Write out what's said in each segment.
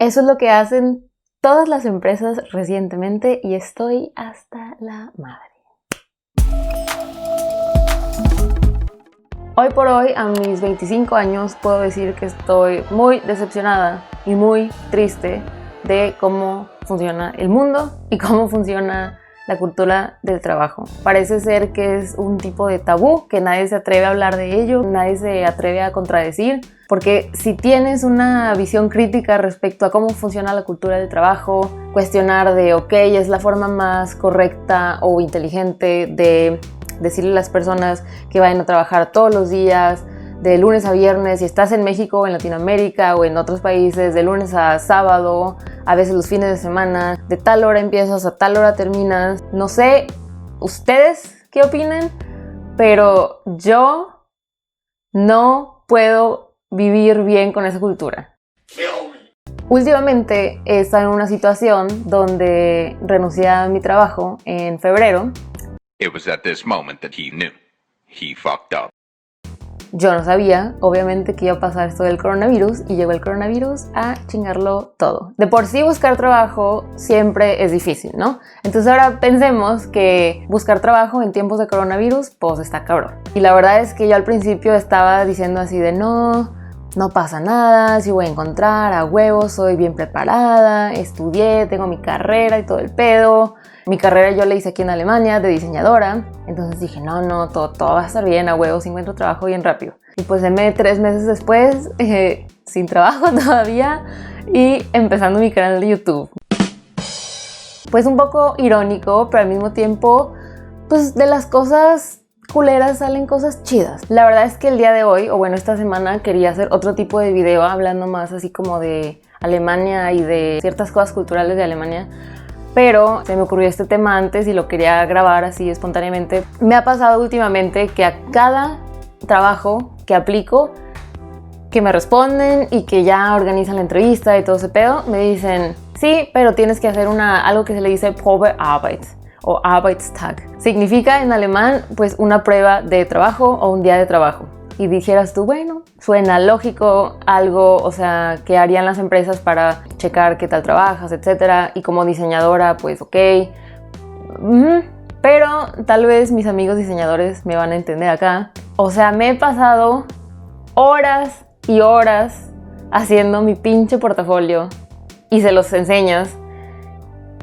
Eso es lo que hacen todas las empresas recientemente y estoy hasta la madre. Hoy por hoy, a mis 25 años, puedo decir que estoy muy decepcionada y muy triste de cómo funciona el mundo y cómo funciona la cultura del trabajo. Parece ser que es un tipo de tabú, que nadie se atreve a hablar de ello, nadie se atreve a contradecir, porque si tienes una visión crítica respecto a cómo funciona la cultura del trabajo, cuestionar de, ok, es la forma más correcta o inteligente de decirle a las personas que vayan a trabajar todos los días, de lunes a viernes, si estás en México, en Latinoamérica o en otros países, de lunes a sábado, a veces los fines de semana, de tal hora empiezas a tal hora terminas. No sé ustedes qué opinen, pero yo no puedo vivir bien con esa cultura. Últimamente he estado en una situación donde renuncié a mi trabajo en febrero. It was at this moment that he knew. He fucked up. Yo no sabía, obviamente, que iba a pasar esto del coronavirus y llegó el coronavirus a chingarlo todo. De por sí buscar trabajo siempre es difícil, ¿no? Entonces ahora pensemos que buscar trabajo en tiempos de coronavirus, pues está cabrón. Y la verdad es que yo al principio estaba diciendo así de no pasa nada, sí voy a encontrar, a huevo, soy bien preparada, estudié, tengo mi carrera y todo el pedo. Mi carrera yo la hice aquí en Alemania de diseñadora, entonces dije, todo va a estar bien, a huevos, encuentro trabajo bien rápido. Y pues 3 meses después, sin trabajo todavía y empezando mi canal de YouTube. Pues un poco irónico, pero al mismo tiempo, pues de las cosas culeras salen cosas chidas. La verdad es que el día de hoy, o bueno, esta semana quería hacer otro tipo de video hablando más así como de Alemania y de ciertas cosas culturales de Alemania. Pero se me ocurrió este tema antes y lo quería grabar así espontáneamente. Me ha pasado últimamente que a cada trabajo que aplico, que me responden y que ya organizan la entrevista y todo ese pedo, me dicen, sí, pero tienes que hacer algo que se le dice Probearbeit o Arbeitstag. Significa en alemán pues una prueba de trabajo o un día de trabajo. Y dijeras tú, bueno, suena lógico, algo, o sea, que harían las empresas para checar qué tal trabajas, etcétera. Y como diseñadora, pues ok. Pero tal vez mis amigos diseñadores me van a entender acá. O sea, me he pasado horas y horas haciendo mi pinche portafolio y se los enseñas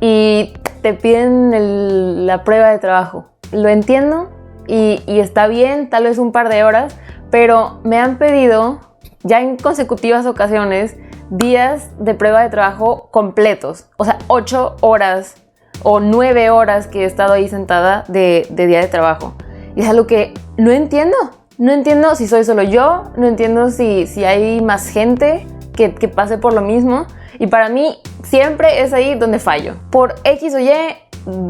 y te piden la prueba de trabajo. Lo entiendo y está bien, tal vez un par de horas, pero me han pedido ya en consecutivas ocasiones días de prueba de trabajo completos. O sea, 8 horas o 9 horas que he estado ahí sentada de día de trabajo. Y es algo que no entiendo. No entiendo si soy solo yo, no entiendo si hay más gente que pase por lo mismo. Y para mí siempre es ahí donde fallo. Por X o Y,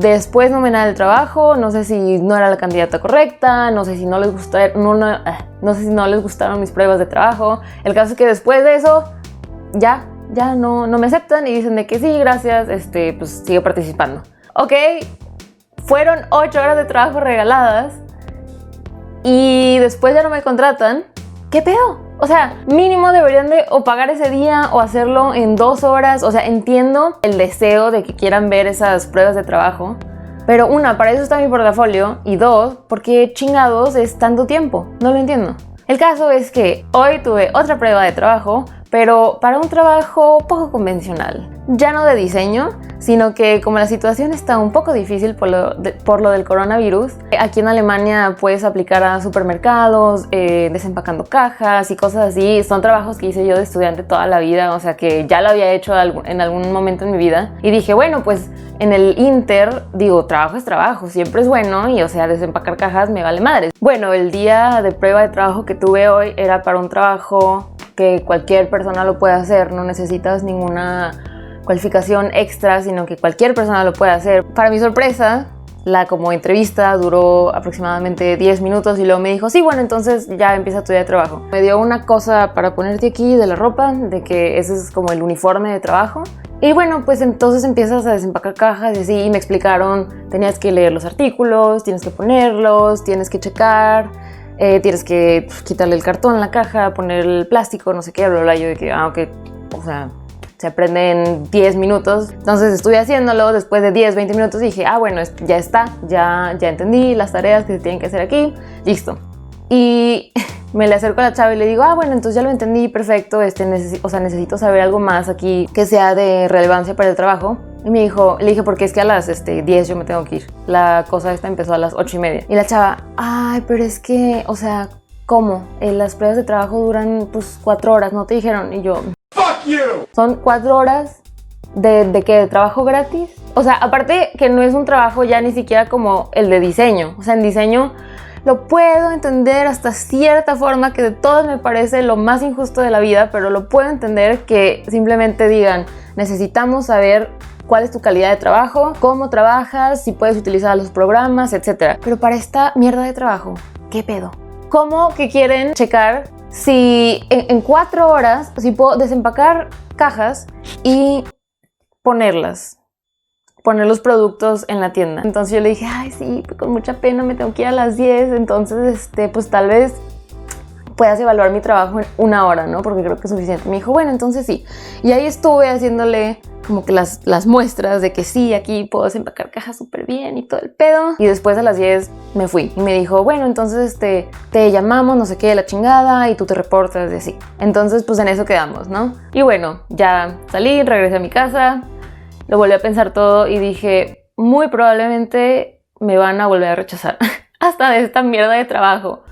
después no me da el trabajo, no sé si no era la candidata correcta, no sé si no les gustaron mis pruebas de trabajo. El caso es que después de eso, ya no me aceptan y dicen de que sí, gracias, pues sigo participando. Ok, fueron 8 horas de trabajo regaladas y después ya no me contratan. ¿Qué pedo? O sea, mínimo deberían de o pagar ese día o hacerlo en 2 horas. O sea, entiendo el deseo de que quieran ver esas pruebas de trabajo. Pero una, para eso está mi portafolio. Y 2, ¿por qué chingados es tanto tiempo? No lo entiendo. El caso es que hoy tuve otra prueba de trabajo, pero para un trabajo poco convencional. Ya no de diseño, sino que como la situación está un poco difícil por lo del coronavirus, aquí en Alemania puedes aplicar a supermercados, desempacando cajas y cosas así. Son trabajos que hice yo de estudiante toda la vida, o sea que ya lo había hecho en algún momento en mi vida. Y dije, bueno, pues en el Inter, digo, trabajo es trabajo, siempre es bueno y, o sea, desempacar cajas me vale madres. Bueno, el día de prueba de trabajo que tuve hoy era para un trabajo que cualquier persona lo puede hacer, no necesitas ninguna cualificación extra, sino que cualquier persona lo puede hacer. Para mi sorpresa, la como entrevista duró aproximadamente 10 minutos y luego me dijo, sí, bueno, entonces ya empieza tu día de trabajo. Me dio una cosa para ponerte aquí de la ropa, de que ese es como el uniforme de trabajo. Y bueno, pues entonces empiezas a desempacar cajas y así, y me explicaron, tenías que leer los artículos, tienes que ponerlos, tienes que checar, tienes que quitarle el cartón a la caja, poner el plástico, no sé qué, bla, bla, yo de que, ok, o sea, se aprende en 10 minutos. Entonces estuve haciéndolo después de 10, 20 minutos y dije, bueno, ya está, ya entendí las tareas que se tienen que hacer aquí, listo. Y me le acerco a la chava y le digo, bueno, entonces ya lo entendí, perfecto, necesito saber algo más aquí que sea de relevancia para el trabajo. Y le dije, porque es que a las 10 yo me tengo que ir. La cosa esta empezó a las 8:30. Y la chava, pero es que, ¿cómo? Las pruebas de trabajo duran, 4 horas, ¿no te dijeron? Y yo, ¡fuck you! Son 4 horas ¿de qué? ¿De trabajo gratis? Aparte que no es un trabajo ya ni siquiera como el de diseño. En diseño lo puedo entender hasta cierta forma, que de todas me parece lo más injusto de la vida, pero lo puedo entender que simplemente digan, necesitamos saber cuál es tu calidad de trabajo, cómo trabajas, si puedes utilizar los programas, etc. Pero para esta mierda de trabajo, ¿qué pedo? ¿Cómo que quieren checar si en 4 horas, si puedo desempacar cajas y poner los productos en la tienda? Entonces yo le dije, sí, con mucha pena me tengo que ir a las 10, entonces tal vez puedas evaluar mi trabajo en 1 hora, ¿no? Porque creo que es suficiente. Me dijo, bueno, entonces sí. Y ahí estuve haciéndole como que las muestras de que sí, aquí puedo desempacar cajas súper bien y todo el pedo. Y después a las 10 me fui y me dijo, bueno, entonces te llamamos, no sé qué, la chingada, y tú te reportas de así. Entonces en eso quedamos, ¿no? Y bueno, ya salí, regresé a mi casa, lo volví a pensar todo y dije, muy probablemente me van a volver a rechazar hasta de esta mierda de trabajo.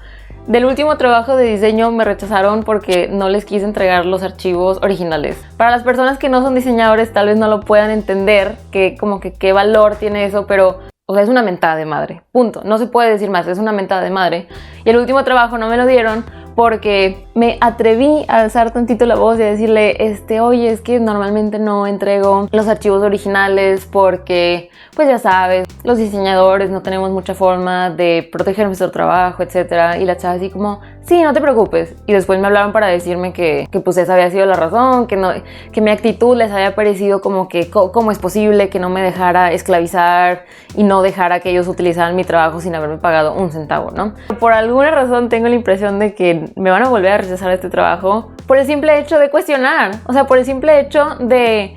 Del último trabajo de diseño me rechazaron porque no les quise entregar los archivos originales. Para las personas que no son diseñadores tal vez no lo puedan entender, que qué valor tiene eso, pero es una mentada de madre, punto. No se puede decir más, es una mentada de madre. Y el último trabajo no me lo dieron porque me atreví a alzar tantito la voz y a decirle, oye, es que normalmente no entrego los archivos originales porque, ya sabes, los diseñadores no tenemos mucha forma de proteger nuestro trabajo, etc. Y la chava así como, sí, no te preocupes. Y después me hablaron para decirme que esa había sido la razón, que mi actitud les había parecido como que, ¿cómo es posible que no me dejara esclavizar y no dejara que ellos utilizaran mi trabajo sin haberme pagado un centavo, ¿no? Por alguna razón tengo la impresión de que me van a volver a rechazar este trabajo por el simple hecho de cuestionar, por el simple hecho de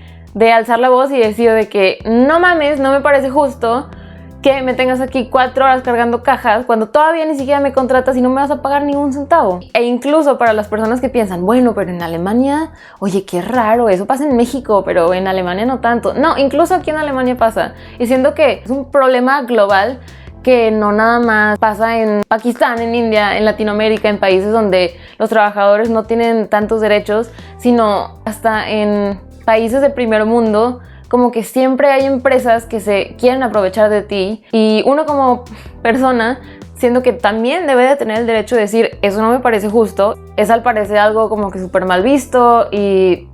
alzar la voz y decir de que no mames, no me parece justo que me tengas aquí 4 horas cargando cajas cuando todavía ni siquiera me contratas y no me vas a pagar ningún centavo. E incluso para las personas que piensan, bueno, pero en Alemania, oye, qué raro, eso pasa en México, pero en Alemania no tanto. No, incluso aquí en Alemania pasa. Y siento que es un problema global que no nada más pasa en Pakistán, en India, en Latinoamérica, en países donde los trabajadores no tienen tantos derechos, sino hasta en países de primer mundo, como que siempre hay empresas que se quieren aprovechar de ti y uno como persona, siendo que también debe de tener el derecho de decir, eso no me parece justo, es al parecer algo como que súper mal visto y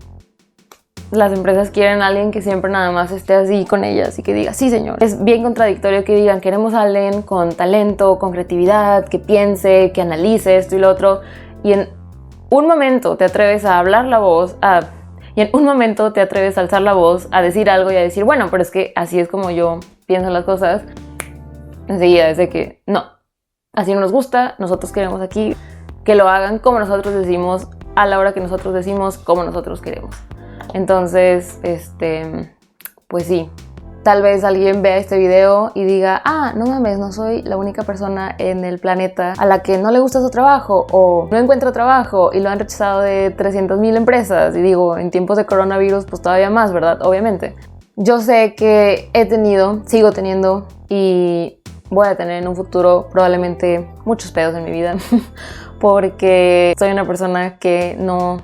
las empresas quieren a alguien que siempre nada más esté así con ellas y que diga, sí señor. Es bien contradictorio que digan, queremos a alguien con talento, con creatividad, que piense, que analice esto y lo otro, y en un momento te atreves a hablar la voz, y en un momento te atreves a alzar la voz, a decir algo y a decir, bueno, pero es que así es como yo pienso las cosas. Enseguida es de que, no, así no nos gusta, nosotros queremos aquí que lo hagan como nosotros decimos, a la hora que nosotros decimos, como nosotros queremos. Entonces, pues sí, tal vez alguien vea este video y diga, no mames, no soy la única persona en el planeta a la que no le gusta su trabajo o no encuentra trabajo y lo han rechazado de 300,000 empresas. Y digo, en tiempos de coronavirus, pues todavía más, ¿verdad? Obviamente. Yo sé que he tenido, sigo teniendo y voy a tener en un futuro probablemente muchos pedos en mi vida porque soy una persona que no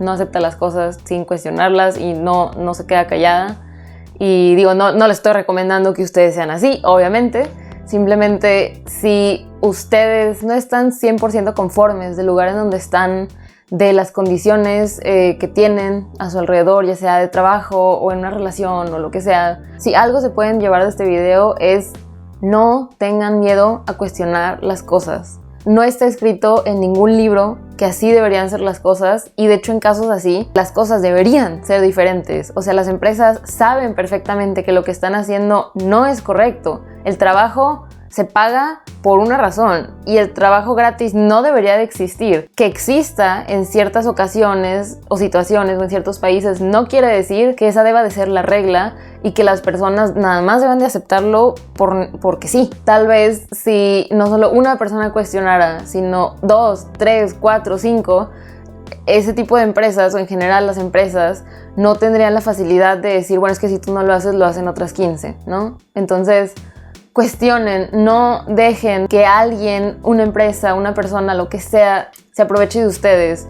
acepta las cosas sin cuestionarlas y no se queda callada. Y digo, no les estoy recomendando que ustedes sean así, obviamente. Simplemente si ustedes no están 100% conformes del lugar en donde están, de las condiciones que tienen a su alrededor, ya sea de trabajo o en una relación o lo que sea, si algo se pueden llevar de este video es no tengan miedo a cuestionar las cosas. No está escrito en ningún libro que así deberían ser las cosas y de hecho en casos así las cosas deberían ser diferentes. O sea, las empresas saben perfectamente que lo que están haciendo no es correcto. El trabajo se paga por una razón y el trabajo gratis no debería de existir. Que exista en ciertas ocasiones o situaciones o en ciertos países no quiere decir que esa deba de ser la regla y que las personas nada más deben de aceptarlo porque sí. Tal vez si no solo una persona cuestionara, sino 2, 3, 4, 5, ese tipo de empresas o en general las empresas no tendrían la facilidad de decir, bueno, es que si tú no lo haces, lo hacen otras 15, ¿no? Entonces, cuestionen, no dejen que alguien, una empresa, una persona, lo que sea, se aproveche de ustedes.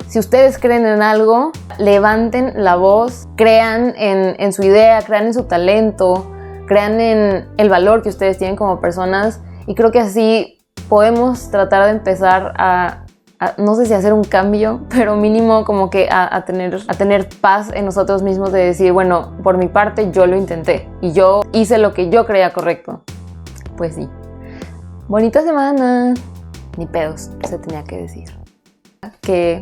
Si ustedes creen en algo, levanten la voz, crean en su idea, crean en su talento, crean en el valor que ustedes tienen como personas y creo que así podemos tratar de empezar a no sé si hacer un cambio, pero mínimo como que a tener paz en nosotros mismos de decir, bueno, por mi parte yo lo intenté y yo hice lo que yo creía correcto. Pues sí. Bonita semana. Ni pedos, se tenía que decir. Qué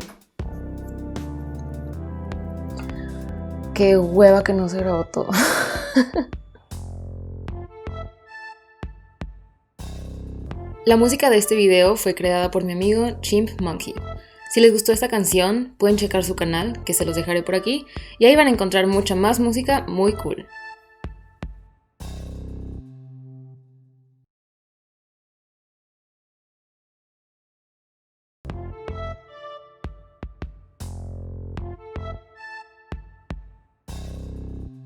hueva que no se grabó todo. La música de este video fue creada por mi amigo Chimp Monkey. Si les gustó esta canción, pueden checar su canal, que se los dejaré por aquí, y ahí van a encontrar mucha más música muy cool.